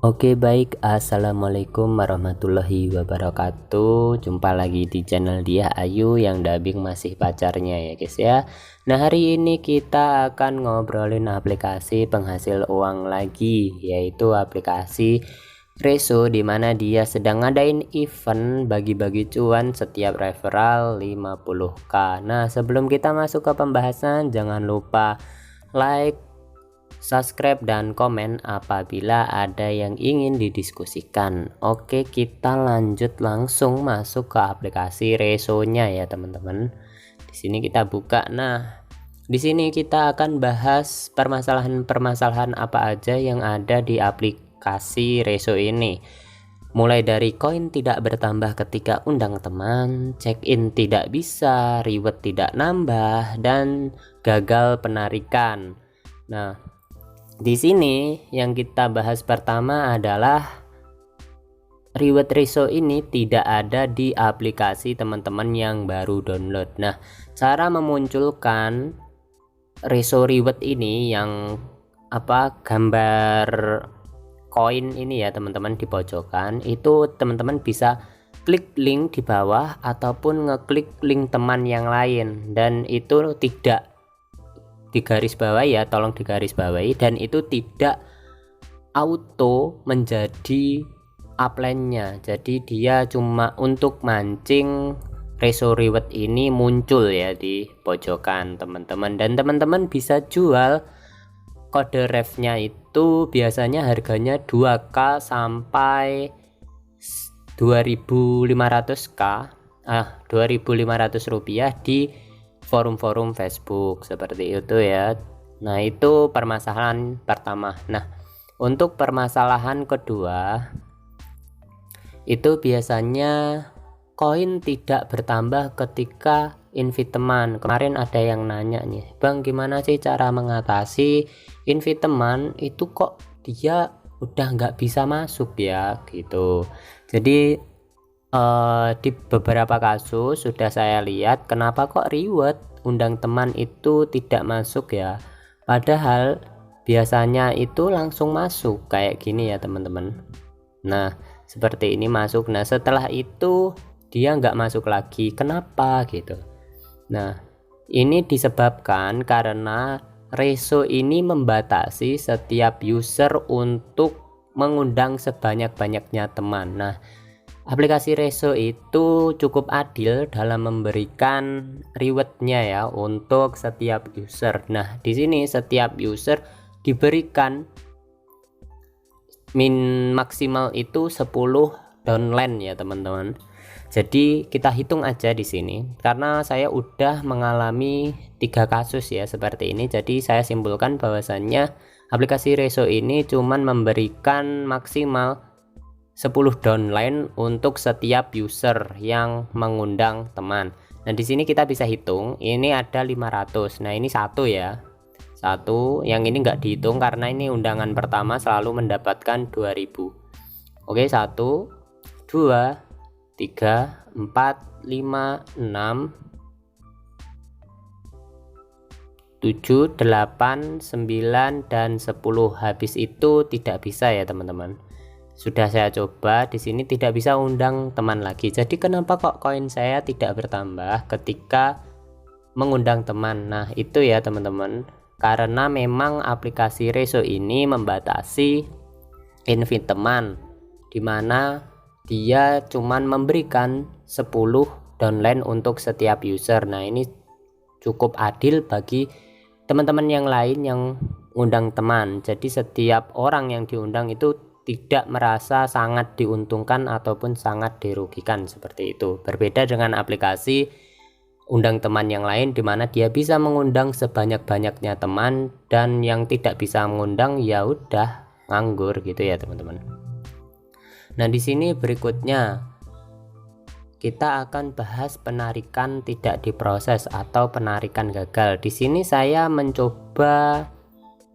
Oke baik, assalamualaikum warahmatullahi wabarakatuh. Jumpa lagi di channel Dia Ayu yang dubbing masih pacarnya ya guys ya. Nah hari ini kita akan ngobrolin aplikasi penghasil uang lagi, yaitu aplikasi Reso, dimana dia sedang ngadain event bagi-bagi cuan setiap referral 50k. Nah sebelum kita masuk ke pembahasan, jangan lupa like, subscribe dan komen apabila ada yang ingin didiskusikan. Oke, kita lanjut langsung masuk ke aplikasi Resonya ya teman-teman. Di sini kita buka. Nah, di sini kita akan bahas permasalahan-permasalahan apa aja yang ada di aplikasi Reso ini. Mulai dari koin tidak bertambah ketika undang teman, check-in tidak bisa, reward tidak nambah, dan gagal penarikan. Nah, di sini yang kita bahas pertama adalah reward Reso ini tidak ada di aplikasi teman-teman yang baru download. Nah, cara memunculkan Reso reward ini yang gambar koin ini ya teman-teman di pojokan, itu teman-teman bisa klik link di bawah ataupun ngeklik link teman yang lain, dan itu tidak digaris bawah ya, tolong digaris bawahi, dan itu tidak auto menjadi upline-nya. Jadi dia cuma untuk mancing Reso reward ini muncul ya di pojokan teman-teman, dan teman-teman bisa jual kode ref-nya itu biasanya harganya 2k sampai 2500k 2500 rupiah di forum-forum Facebook seperti itu ya. Nah itu permasalahan pertama. Nah untuk permasalahan kedua, itu biasanya koin tidak bertambah ketika invite teman. Kemarin ada yang nanya nih, Bang gimana sih cara mengatasi invite teman itu kok dia udah nggak bisa masuk ya gitu. Jadi di beberapa kasus sudah saya lihat kenapa kok reward undang teman itu tidak masuk ya, padahal biasanya itu langsung masuk kayak gini ya teman-teman. Nah seperti ini masuk, nah setelah itu dia nggak masuk lagi, kenapa gitu. Nah ini disebabkan karena Reso ini membatasi setiap user untuk mengundang sebanyak-banyaknya teman. Nah aplikasi Reso itu cukup adil dalam memberikan rewardnya ya untuk setiap user. Nah di sini setiap user diberikan maksimal itu 10 downline ya teman-teman. Jadi kita hitung aja di sini, karena saya udah mengalami 3 kasus ya seperti ini. Jadi saya simpulkan bahwasannya aplikasi Reso ini cuman memberikan maksimal 10 downline untuk setiap user yang mengundang teman. Nah di sini kita bisa hitung, ini ada 500. Nah ini satu ya, satu, yang ini enggak dihitung karena ini undangan pertama selalu mendapatkan 2000. Oke, 1 2 3 4 5 6 7 8 9 dan 10. Habis itu tidak bisa ya teman-teman. Sudah saya coba di sini tidak bisa undang teman lagi. Jadi kenapa kok koin saya tidak bertambah ketika mengundang teman? Nah itu ya teman-teman, karena memang aplikasi Reso ini membatasi invite teman, dimana dia cuman memberikan 10 downline untuk setiap user. Nah ini cukup adil bagi teman-teman yang lain yang undang teman. Jadi setiap orang yang diundang itu tidak merasa sangat diuntungkan ataupun sangat dirugikan seperti itu. Berbeda dengan aplikasi undang teman yang lain, dimana dia bisa mengundang sebanyak-banyaknya teman, dan yang tidak bisa mengundang ya udah nganggur gitu ya teman-teman. Nah di sini berikutnya kita akan bahas penarikan tidak diproses atau penarikan gagal. Di sini saya mencoba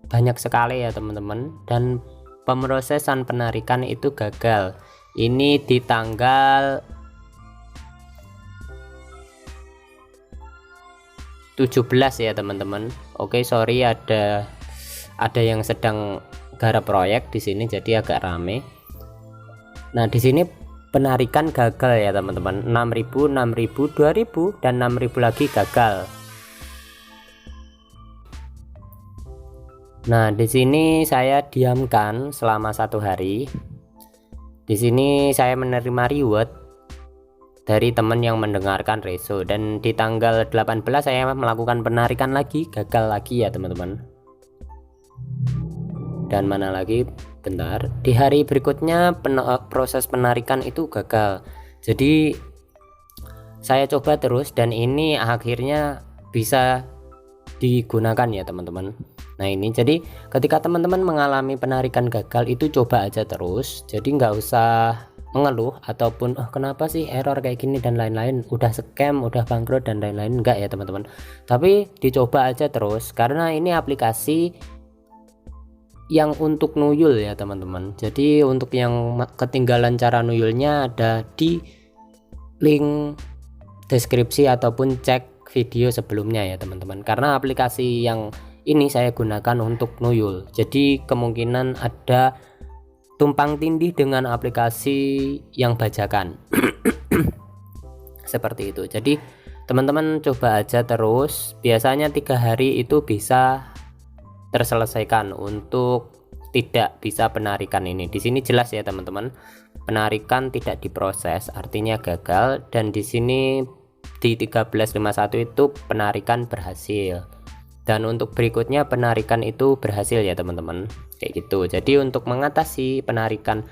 banyak sekali ya teman-teman, dan pemrosesan penarikan itu gagal. Ini di tanggal 17 ya teman-teman. Oke sorry ada yang sedang garap proyek di sini jadi agak rame. Nah, di sini penarikan gagal ya teman-teman. 6.000, 6.000, 2.000 dan 6.000 lagi gagal. Nah, di sini saya diamkan selama 1 hari. Di sini saya menerima reward dari teman yang mendengarkan reso, dan di tanggal 18 saya melakukan penarikan lagi, gagal lagi ya teman-teman. Dan mana lagi, bentar, di hari berikutnya proses penarikan itu gagal. Jadi saya coba terus dan ini akhirnya bisa digunakan ya teman-teman. Nah ini, jadi ketika teman-teman mengalami penarikan gagal itu coba aja terus, jadi nggak usah mengeluh ataupun kenapa sih error kayak gini dan lain-lain, udah scam, udah bangkrut dan lain-lain, enggak ya teman-teman. Tapi dicoba aja terus karena ini aplikasi yang untuk nuyul ya teman-teman. Jadi untuk yang ketinggalan cara nuyulnya ada di link deskripsi ataupun cek video sebelumnya ya teman-teman, karena aplikasi yang ini saya gunakan untuk nuyul, jadi kemungkinan ada tumpang tindih dengan aplikasi yang bajakan. Seperti itu. Jadi teman-teman coba aja terus, biasanya 3 hari itu bisa terselesaikan untuk tidak bisa penarikan ini. Di sini jelas ya teman-teman, penarikan tidak diproses artinya gagal, dan di sini di 1351 itu penarikan berhasil, dan untuk berikutnya penarikan itu berhasil ya teman-teman, kayak gitu. Jadi untuk mengatasi penarikan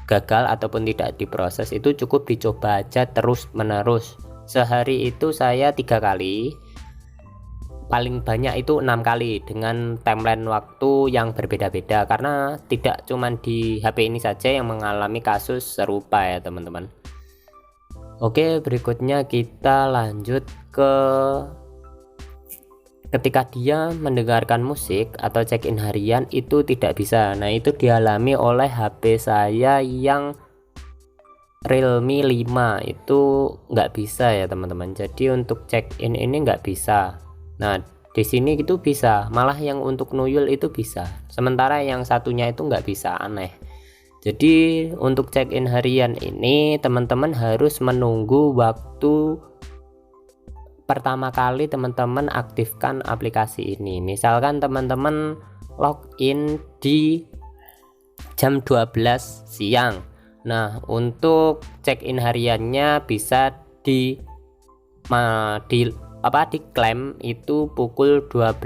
gagal ataupun tidak diproses itu cukup dicoba aja terus menerus. Sehari itu saya 3 kali, paling banyak itu 6 kali dengan timeline waktu yang berbeda-beda, karena tidak cuman di HP ini saja yang mengalami kasus serupa ya teman-teman. Oke, berikutnya kita lanjut ke ketika dia mendengarkan musik atau check-in harian itu tidak bisa. Nah itu dialami oleh HP saya yang Realme 5 itu nggak bisa ya teman-teman. Jadi untuk check-in ini nggak bisa. Nah di sini itu bisa, malah yang untuk nuyul itu bisa, sementara yang satunya itu nggak bisa, aneh. Jadi untuk check-in harian ini teman-teman harus menunggu waktu pertama kali teman-teman aktifkan aplikasi ini. Misalkan teman-teman login di jam 12 siang. Nah untuk check-in hariannya bisa diklaim itu pukul 12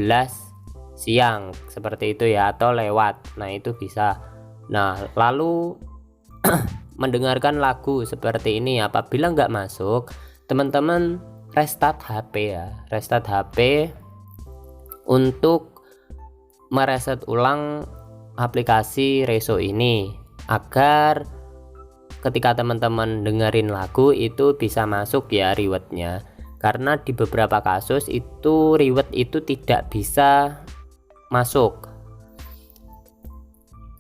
siang seperti itu ya, atau lewat. Nah itu bisa. Nah lalu mendengarkan lagu seperti ini, apabila nggak masuk teman-teman restart HP ya, restart HP untuk mereset ulang aplikasi Reso ini agar ketika teman-teman dengerin lagu itu bisa masuk ya rewardnya, karena di beberapa kasus itu reward itu tidak bisa masuk.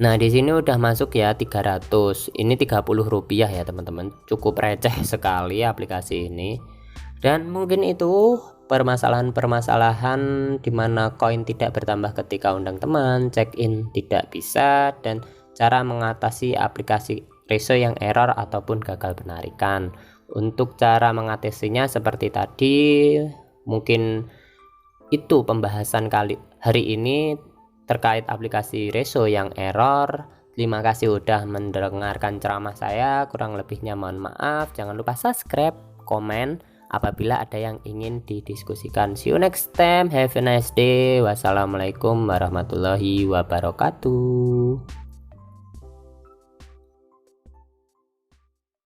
Nah di sini udah masuk ya 300, ini 30 rupiah ya teman-teman, cukup receh sekali aplikasi ini. Dan mungkin itu permasalahan-permasalahan dimana koin tidak bertambah ketika undang teman, check-in tidak bisa, dan cara mengatasi aplikasi Reso yang error ataupun gagal penarikan. Untuk cara mengatasinya seperti tadi, mungkin itu pembahasan hari ini terkait aplikasi Reso yang error. Terima kasih udah mendengarkan ceramah saya, kurang lebihnya mohon maaf. Jangan lupa subscribe, komen apabila ada yang ingin didiskusikan. See you next time, have a nice day. Wassalamualaikum warahmatullahi wabarakatuh.